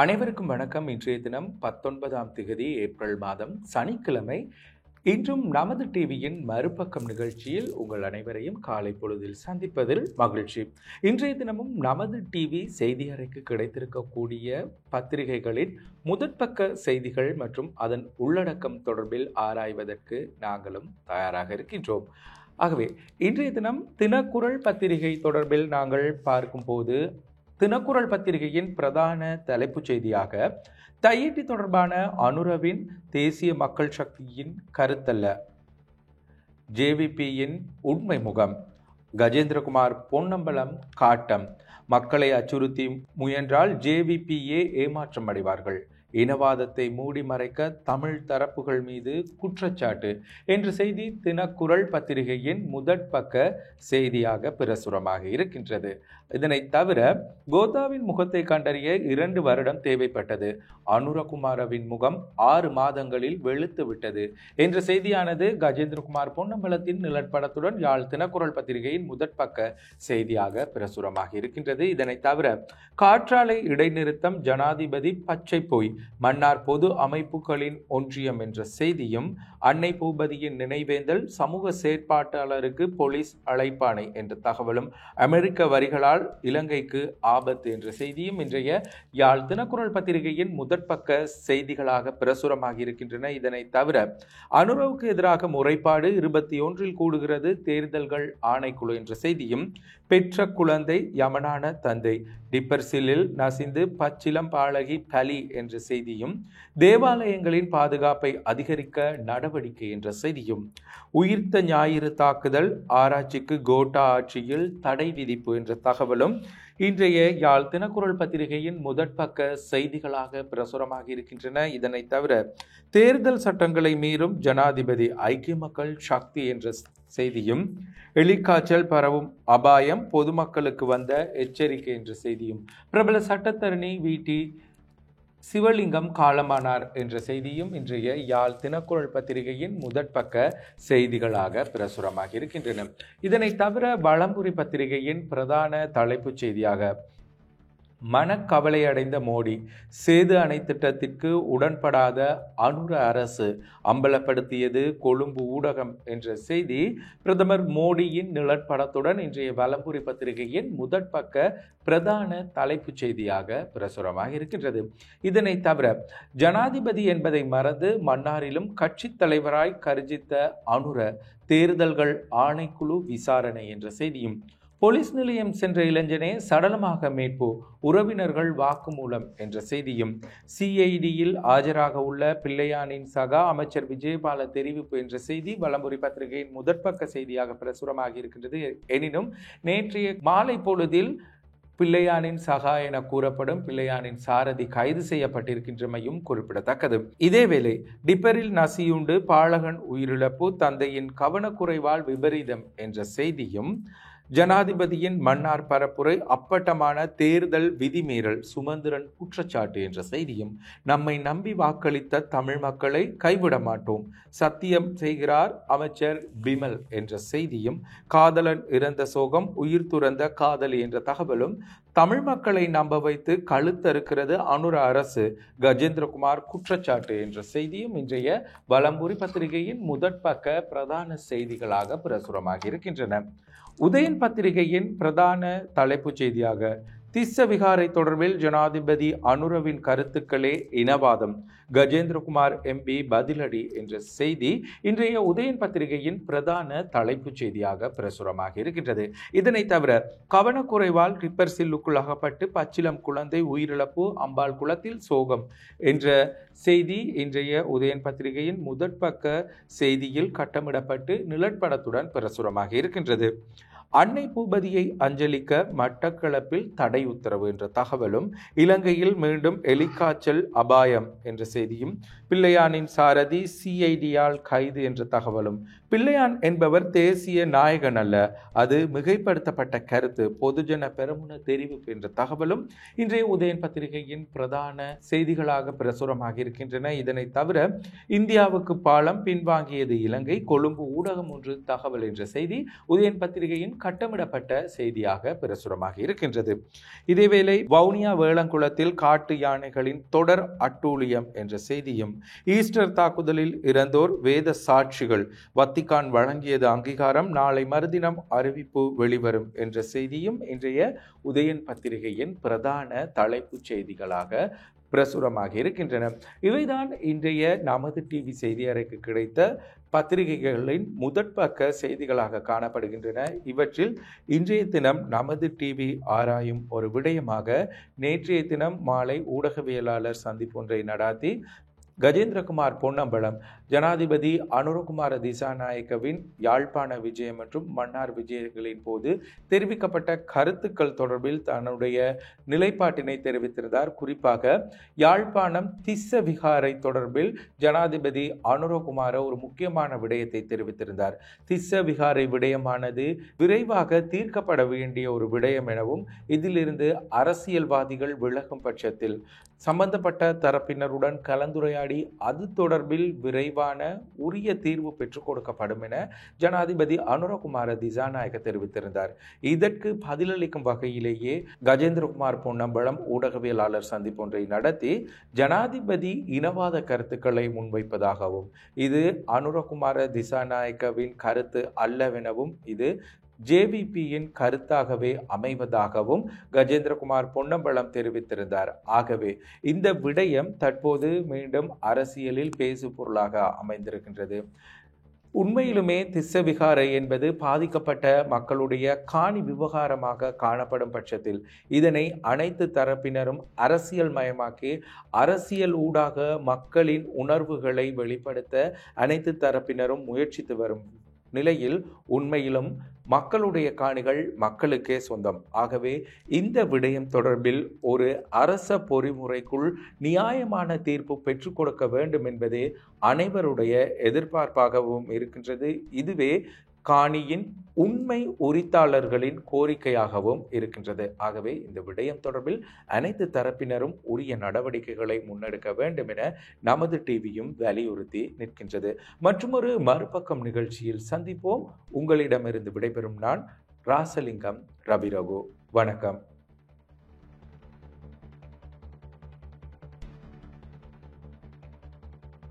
அனைவருக்கும் வணக்கம். இன்றைய தினம் 19ஆம் திகதி ஏப்ரல் மாதம் சனிக்கிழமை. இன்றும் நமது டிவியின் மறுபக்கம் நிகழ்ச்சியில் உங்கள் அனைவரையும் காலை பொழுதில் சந்திப்பதில் மகிழ்ச்சி. இன்றைய தினமும் நமது டிவி செய்தி அறைக்கு கிடைத்திருக்கக்கூடிய பத்திரிகைகளின் முதற்பக்க செய்திகள் மற்றும் அதன் உள்ளடக்கம் தொடர்பில் ஆராய்வதற்கு நாங்களும் தயாராக இருக்கின்றோம். ஆகவே இன்றைய தினம் தினக்குரல் பத்திரிகை தொடர்பில் நாங்கள் பார்க்கும்போது, தினக்குரல் பத்திரிகையின் பிரதான தலைப்புச் செய்தியாக தையிட்டி தொடர்பான அனுரவின் தேசிய மக்கள் சக்தியின் கருத்தல்ல, ஜேவிபியின் உண்மை முகம், கஜேந்திரகுமார் பொன்னம்பலம் காட்டம், மக்களை அச்சுறுத்தி முயன்றால் ஜேவிபியே ஏமாற்றம் அடைவார்கள், இனவாதத்தை மூடி மறைக்க தமிழ் தரப்புகள் மீது குற்றச்சாட்டு என்ற செய்தி தினக்குரல் பத்திரிகையின் முதற்பக்க செய்தியாக பிரசுரமாக இருக்கின்றது. இதனை தவிர கோத்தாவின் முகத்தை கண்டறிய 2 வருடம் தேவைப்பட்டது, அனுரகுமாரவின் முகம் 6 மாதங்களில் வெளுத்து விட்டது என்ற செய்தியானது கஜேந்திரகுமார் பொன்னம்பலத்தின் நிழற்படத்துடன் யாழ் தினக்குரல் பத்திரிகையின் முதற்பக்க செய்தியாக பிரசுரமாக இருக்கின்றது. இதனை தவிர காற்றாலை இடைநிறுத்தம் ஜனாதிபதி பச்சை போய், மன்னார் பொது அமைப்புகளின் ஒன்றியம் என்ற செய்தியும், அன்னை பூபதியின் நினைவேந்தல், சமூக செயற்பாட்டாளருக்கு போலீஸ் அழைப்பாணை என்ற தகவலும், அமெரிக்க வரிகளால் இலங்கைக்கு ஆபத்து என்ற செய்தியும் இன்றைய யாழ் தினக்குரல் பத்திரிகையின் முதற்பக்க செய்திகளாக பிரசுரமாக இருக்கின்றன. இதனை தவிர அனுரவுக்கு எதிராக முறைப்பாடு 21இல் கூடுகிறது தேர்தல்கள் ஆணைக்குழு என்ற செய்தியும், பெற்ற குழந்தை யமனான தந்தை, டிப்பர்சிலில் நசிந்து பச்சிலம் பாலகி பலி என்ற செய்தியும், தேவாலயங்களின் பாதுகாப்பை அதிகரிக்க நடவடிக்கை என்ற செய்தியும், உயிர்த்த ஞாயிறு தாக்குதல் ஆராய்ச்சிக்கு கோட்டா ஆட்சியில் தடை விதிப்பு என்ற தகவலும் இன்றைய யாழ் தினக்குரல் பத்திரிகையின் முதற்பக்க செய்திகளாக பிரசுரமாக இருக்கின்றன. இதனை தவிர தேர்தல் சட்டங்களை மீறும் ஜனாதிபதி ஐக்கிய மக்கள் சக்தி என்ற செய்தியும், எலிக்காய்ச்சல் பரவும் அபாயம் பொதுமக்களுக்கு வந்த எச்சரிக்கை என்ற செய்தியும், பிரபல சட்டத்தரணி வி.டி. சிவலிங்கம் காலமானார் என்ற செய்தியும் இன்றைய யாழ் தினக்குரல் பத்திரிகையின் முதற்பக்க செய்திகளாக பிரசுரமாக இருக்கின்றன. இதனை தவிர வலம்புரி பத்திரிகையின் பிரதான தலைப்புச் செய்தியாக மனக்கவலை அடைந்த மோடி, சேது அணை திட்டத்திற்கு உடன்படாத அனுர அரசு அம்பலப்படுத்தியது கொழும்பு ஊடகம் என்ற செய்தி பிரதமர் மோடியின் நிழற்படத்துடன் இன்றைய வலம்புரி பத்திரிகையின் முதற்பக்க பிரதான தலைப்புச் செய்தியாக பிரசுரமாக இருக்கின்றது. இதனை தவிர ஜனாதிபதி என்பதை மறந்து மன்னாரிலும் கட்சி தலைவராய் கர்ஜித்த அனுர, தேர்தல்கள் ஆணைக்குழு விசாரணை என்ற செய்தியும், போலீஸ் நிலையம் சென்ற இளைஞனே சடலமாக மீட்பு, உறவினர்கள் வாக்குமூலம் என்ற செய்தியும், சிஐடியில் ஆஜராக உள்ள பிள்ளையானின் சகா அமைச்சர் விஜயபால தெரிவிப்பு என்ற செய்தி வலம்புரி பத்திரிகையின் முதற்பக்க செய்தியாக பிரசுரமாக இருக்கின்றது. எனினும் நேற்றைய மாலை பொழுதில் பிள்ளையானின் சகா என கூறப்படும் பிள்ளையானின் சாரதி கைது செய்யப்பட்டிருக்கின்றமையும் குறிப்பிடத்தக்கது. இதேவேளை டிப்பரில் நசியுண்டு பாலகன் உயிரிழப்பு, தந்தையின் கவனக்குறைவால் விபரீதம் என்ற செய்தியும், ஜனாதிபதியின் மன்னார் பரப்புரை அப்பட்டமான தேர்தல் விதிமீறல், சுமந்திரன் குற்றச்சாட்டு என்ற செய்தியும், நம்மை நம்பி வாக்களித்த தமிழ் மக்களை கைவிட மாட்டோம், சத்தியம் செய்கிறார் அமைச்சர் பிமல் என்ற செய்தியும், காதலன் இறந்த சோகம் உயிர் துறந்த காதலி என்ற தகவலும், தமிழ் மக்களை நம்ப வைத்து கழுத்தறுக்கிறது அனுர அரசு, கஜேந்திரகுமார் குற்றச்சாட்டு என்ற செய்தியும் இன்றைய வலம்புரி பத்திரிகையின் முதற்பக்க பிரதான செய்திகளாக பிரசுரமாக இருக்கின்றன. உதயன் பத்திரிகையின் பிரதான தலைப்புச் செய்தியாக திஸ்ஸ விகாரை தொடர்பில் ஜனாதிபதி அனுரவின் கருத்துக்களே இனவாதம், கஜேந்திரகுமார் எம்பி பதிலடி என்ற செய்தி இன்றைய உதயன் பத்திரிகையின் பிரதான தலைப்புச் செய்தியாக பிரசுரமாக இருக்கின்றது. இதனை தவிர கவனக்குறைவால் ரிப்பர் சில்லுக்குள் அகப்பட்டு பச்சிலம் குழந்தை உயிரிழப்பு, அம்பாள் குளத்தில் சோகம் என்ற செய்தி இன்றைய உதயன் பத்திரிகையின் முதற்பக்க செய்தியில் கட்டமிடப்பட்டு நிழற்படத்துடன் பிரசுரமாக இருக்கின்றது. அன்னை பூபதியை அஞ்சலிக்க மட்டக்களப்பில் தடை உத்தரவு என்ற தகவலும், இலங்கையில் மீண்டும் எலிக்காய்ச்சல் அபாயம் என்ற செய்தியும், பிள்ளையானின் சாரதி சிஐடியால் கைது என்ற தகவலும், பிள்ளையான் என்பவர் தேசிய நாயகன் அல்ல, அது மிகைப்படுத்தப்பட்ட கருத்து, பொதுஜன பெரமுன தெரிவிப்பு என்ற தகவலும் இன்றைய உதயன் பத்திரிகையின் பிரதான செய்திகளாக பிரசுரமாக இருக்கின்றன. இதனை தவிர இந்தியாவுக்கு பாலம், பின்வாங்கியது இலங்கை, கொழும்பு ஊடகம் ஒன்று தகவல் என்ற செய்தி உதயன் பத்திரிகையின் கட்டமிடப்பட்ட செய்தியாக பிரசுரமாக இருக்கின்றது. இதேவேளை வவுனியா வேளங்குளத்தில் காட்டு யானைகளின் தொடர் அட்டூழியம் என்ற செய்தியும், ஈஸ்டர் தாக்குதலில் இறந்தோர் வேத சாட்சிகள், வத்திக்கான் வழங்கியது அங்கீகாரம், நாளை மறுதினம் அறிவிப்பு வெளிவரும் என்ற செய்தியும் இன்றைய உதயன் பத்திரிகையின் பிரதான தலைப்புச் செய்திகளாக பிரசுரமாக இருக்கின்றன. இவைதான் இன்றைய நமது டிவி செய்தி அறைக்கு கிடைத்த பத்திரிகைகளின் முதற்பக்க செய்திகளாக காணப்படுகின்றன. இவற்றில் இன்றைய தினம் நமது டிவி ஆராயும் ஒரு விடயமாக, நேற்றைய தினம் மாலை ஊடகவியலாளர் சந்திப்பு ஒன்றை நடாத்தி கஜேந்திரகுமார் பொன்னம்பலம் ஜனாதிபதி அனுரகுமார திசாநாயக்கவின் யாழ்ப்பாண விஜயம் மற்றும் மன்னார் விஜயங்களின் போது தெரிவிக்கப்பட்ட கருத்துக்கள் தொடர்பில் தன்னுடைய நிலைப்பாட்டினை தெரிவித்திருந்தார். குறிப்பாக யாழ்ப்பாணம் திஸ்ஸ விகாரை தொடர்பில் ஜனாதிபதி அனுரகுமார ஒரு முக்கியமான விடயத்தை தெரிவித்திருந்தார். திஸ்ஸ விகாரை விடயமானது விரைவாக தீர்க்கப்பட வேண்டிய ஒரு விடயம் எனவும், இதிலிருந்து அரசியல்வாதிகள் விலகும் பட்சத்தில் சம்பந்தப்பட்ட தரப்பினருடன் கலந்துரையாடி அது தொடர்பில் விரைவான உரிய தீர்வு பெற்றுக் கொடுக்கப்படும் என ஜனாதிபதி அனுரகுமார திசாநாயக்க தெரிவித்திருந்தார். இதற்கு பதிலளிக்கும் வகையிலேயே கஜேந்திரகுமார் பொன்னம்பலம் ஊடகவியலாளர் சந்திப்பு ஒன்றை நடத்தி ஜனாதிபதி இனவாத கருத்துக்களை முன்வைப்பதாகவும், இது அனுரகுமார திசாநாயக்கவின் கருத்து அல்லவெனவும், இது ஜேவிபியின் கருத்தாகவே அமைவதாகவும் கஜேந்திரகுமார் பொன்னம்பலம் தெரிவித்திருந்தார். ஆகவே இந்த விடயம் தற்போது மீண்டும் அரசியலில் பேசு பொருளாக அமைந்திருக்கின்றது. உண்மையிலுமே திஸ்ஸ விகாரை என்பது பாதிக்கப்பட்ட மக்களுடைய காணி விவகாரமாக காணப்படும் பட்சத்தில் இதனை அனைத்து தரப்பினரும் அரசியல் மயமாக்கி அரசியல் ஊடாக மக்களின் உணர்வுகளை வெளிப்படுத்த அனைத்து தரப்பினரும் முயற்சித்து வரும் நிலையில் உண்மையிலும் மக்களுடைய காணிகள் மக்களுக்கே சொந்தம். ஆகவே இந்த விடயம் தொடர்பில் ஒரு அரச பொறிமுறைக்குள் நியாயமான தீர்ப்பு பெற்றுக் கொடுக்க வேண்டும் என்பதே அனைவருடைய எதிர்பார்ப்பாகவும் இருக்கின்றது. இதுவே காணியின் உண்மை உரித்தாளர்களின் கோரிக்கையாகவும் இருக்கின்றது. ஆகவே இந்த விடயம் தொடர்பில் அனைத்து தரப்பினரும் உரிய நடவடிக்கைகளை முன்னெடுக்க வேண்டும் என நமது டிவியும் வலியுறுத்தி நிற்கின்றது. மற்றொரு மறுபக்கம் நிகழ்ச்சியில் சந்திப்போம். உங்களிடமிருந்து விடைபெறும் நான் ராசலிங்கம் ரவிரகு. வணக்கம்.